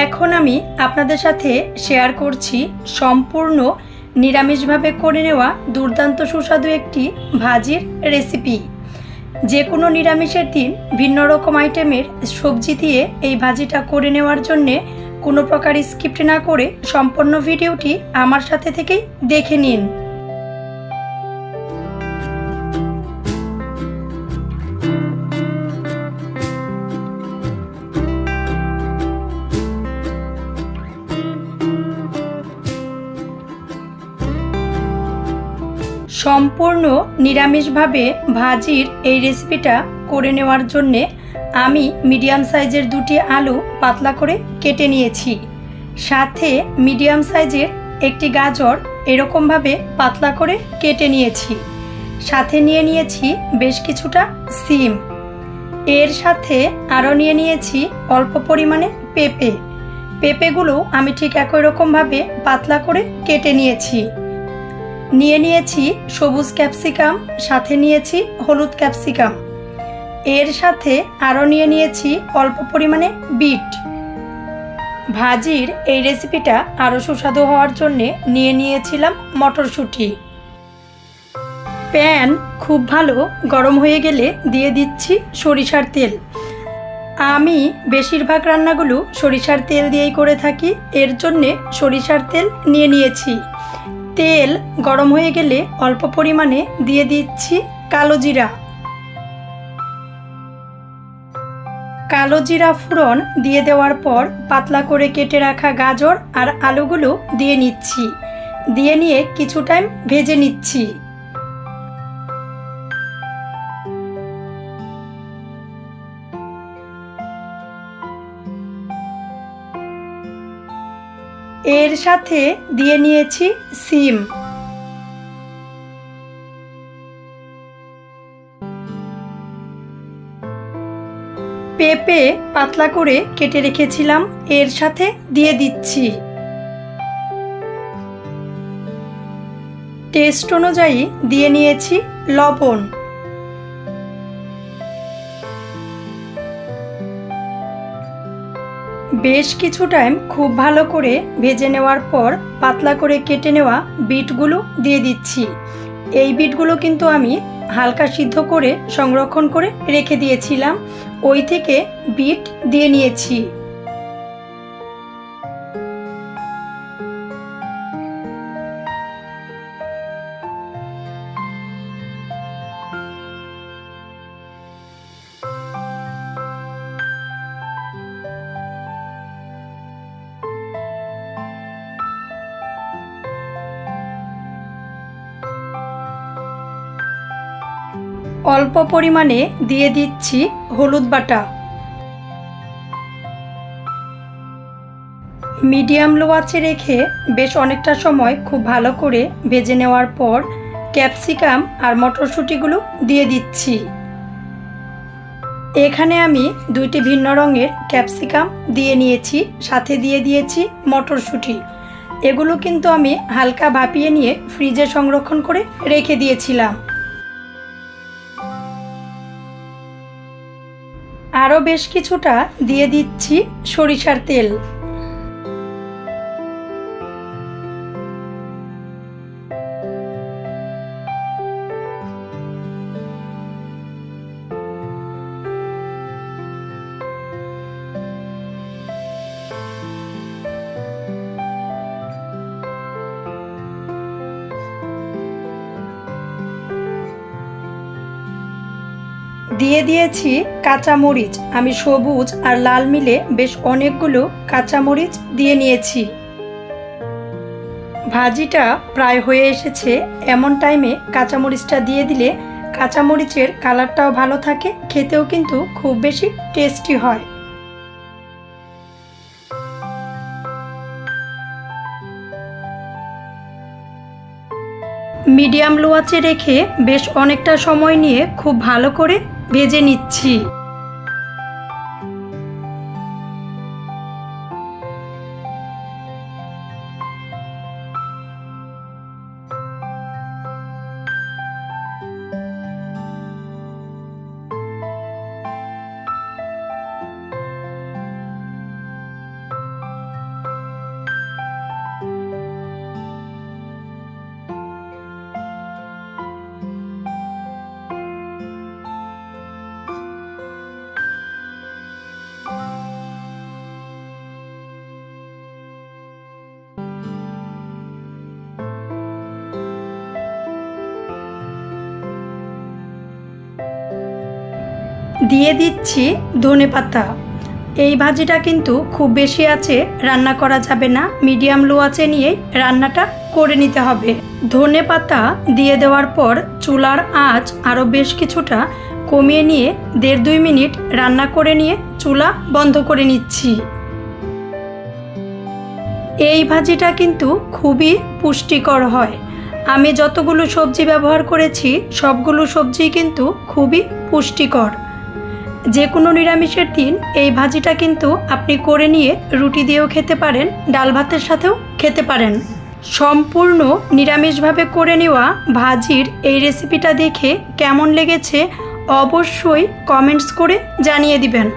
এখন আমি আপনাদের সাথে শেয়ার করছি সম্পূর্ণ নিরামিষভাবে করে নেওয়া দুর্দান্ত সুস্বাদু একটি ভাজির রেসিপি। যে কোনো নিরামিষের দিন ভিন্ন রকম আইটেমের সবজি দিয়ে এই ভাজিটা করে নেওয়ার জন্যে কোনো প্রকার স্কিপ না করে সম্পূর্ণ ভিডিওটি আমার সাথে থেকেই দেখে নিন। সম্পূর্ণ নিরামিষভাবে ভাজির এই রেসিপিটা করে নেওয়ার জন্যে আমি মিডিয়াম সাইজের দুটি আলু পাতলা করে কেটে নিয়েছি। সাথে মিডিয়াম সাইজের একটি গাজর এরকমভাবে পাতলা করে কেটে নিয়েছি। সাথে নিয়ে নিয়েছি বেশ কিছুটা সিম। এর সাথে আরও নিয়ে নিয়েছি অল্প পরিমাণে পেঁপে। পেঁপেগুলো আমি ঠিক একই রকমভাবে পাতলা করে কেটে নিয়েছি। নিয়ে নিয়েছি সবুজ ক্যাপসিকাম, সাথে নিয়েছি হলুদ ক্যাপসিকাম। এর সাথে আরও নিয়ে নিয়েছি অল্প পরিমাণে বিট। ভাজির এই রেসিপিটা আরও সুস্বাদু হওয়ার জন্যে নিয়ে নিয়েছিলাম মটরশুঁটি। প্যান খুব ভালো গরম হয়ে গেলে দিয়ে দিচ্ছি সরিষার তেল। আমি বেশিরভাগ রান্নাগুলো সরিষার তেল দিয়েই করে থাকি, এর জন্যে সরিষার তেল নিয়ে নিয়েছি। তেল গরম হয়ে গেলে অল্প পরিমাণে দিয়ে দিচ্ছি কালো জিরা। কালো জিরা ফোড়ন দিয়ে দেওয়ার পর পাতলা করে কেটে রাখা গাজর আর আলুগুলো দিয়ে নিচ্ছি। দিয়ে নিয়ে কিছু টাইম ভেজে নিচ্ছি। এর সাথে দিয়ে নিয়েছি সিম। পেঁপে পাতলা করে কেটে রেখেছিলাম, এর সাথে দিয়ে দিচ্ছি। টেস্ট অনুযায়ী দিয়ে নিয়েছি লবণ। বেশ কিছু টাইম খুব ভালো করে ভেজে নেওয়ার পর পাতলা করে কেটে নেওয়া বিটগুলো দিয়ে দিচ্ছি। এই বিটগুলো কিন্তু আমি হালকা সিদ্ধ করে সংরক্ষণ করে রেখে দিয়েছিলাম, ওই থেকে বিট দিয়ে নিয়েছি। অল্প পরিমাণে দিয়ে দিচ্ছি হলুদ বাটা। মিডিয়াম লো আঁচে রেখে বেশ অনেকটা সময় খুব ভালো করে ভেজে নেওয়ার পর ক্যাপসিকাম আর মটরশুঁটিগুলো দিয়ে দিচ্ছি। এখানে আমি দুইটি ভিন্ন রঙের ক্যাপসিকাম দিয়ে নিয়েছি, সাথে দিয়ে দিয়েছি মটরশুঁটি। এগুলো কিন্তু আমি হালকা ভাপিয়ে নিয়ে ফ্রিজে সংরক্ষণ করে রেখে দিয়েছিলাম। আরও বেশ কিছুটা দিয়ে দিচ্ছি সরিষার তেল। দিয়ে দিয়েছি কাঁচামরিচ। আমি সবুজ আর লাল মিলে বেশ অনেকগুলো কাঁচামরিচ দিয়ে নিয়েছি। ভাজিটা প্রায় হয়ে এসেছে, এমন টাইমে কাঁচামরিচটা দিয়ে দিলে কাঁচামরিচের কালারটাও ভালো থাকে, খেতেও কিন্তু খুব বেশি টেস্টি হয়। মিডিয়াম লো আঁচে রেখে বেশ অনেকটা সময় নিয়ে খুব ভালো করে ভেজে নিচ্ছি। দিয়ে দিচ্ছি ধনেপাতা। এই ভাজিটা কিন্তু খুব বেশি আঁচে রান্না করা যাবে না, মিডিয়াম লো আঁচে নিয়ে রান্নাটা করে নিতে হবে। ধনেপাতা দিয়ে দেওয়ার পর চুলার আঁচ আরও বেশ কিছুটা কমিয়ে নিয়ে 1.5-2 মিনিট রান্না করে নিয়ে চুলা বন্ধ করে নিচ্ছি। এই ভাজিটা কিন্তু খুবই পুষ্টিকর হয়। আমি যতগুলো সবজি ব্যবহার করেছি সবগুলো সবজি কিন্তু খুবই পুষ্টিকর। যে কোনো নিরামিষের দিন এই ভাজিটা কিন্তু আপনি করে নিয়ে রুটি দিয়েও খেতে পারেন, ডাল ভাতের সাথেও খেতে পারেন। সম্পূর্ণ নিরামিষভাবে করে নেওয়া ভাজির এই রেসিপিটা দেখে কেমন লেগেছে অবশ্যই কমেন্টস করে জানিয়ে দিবেন।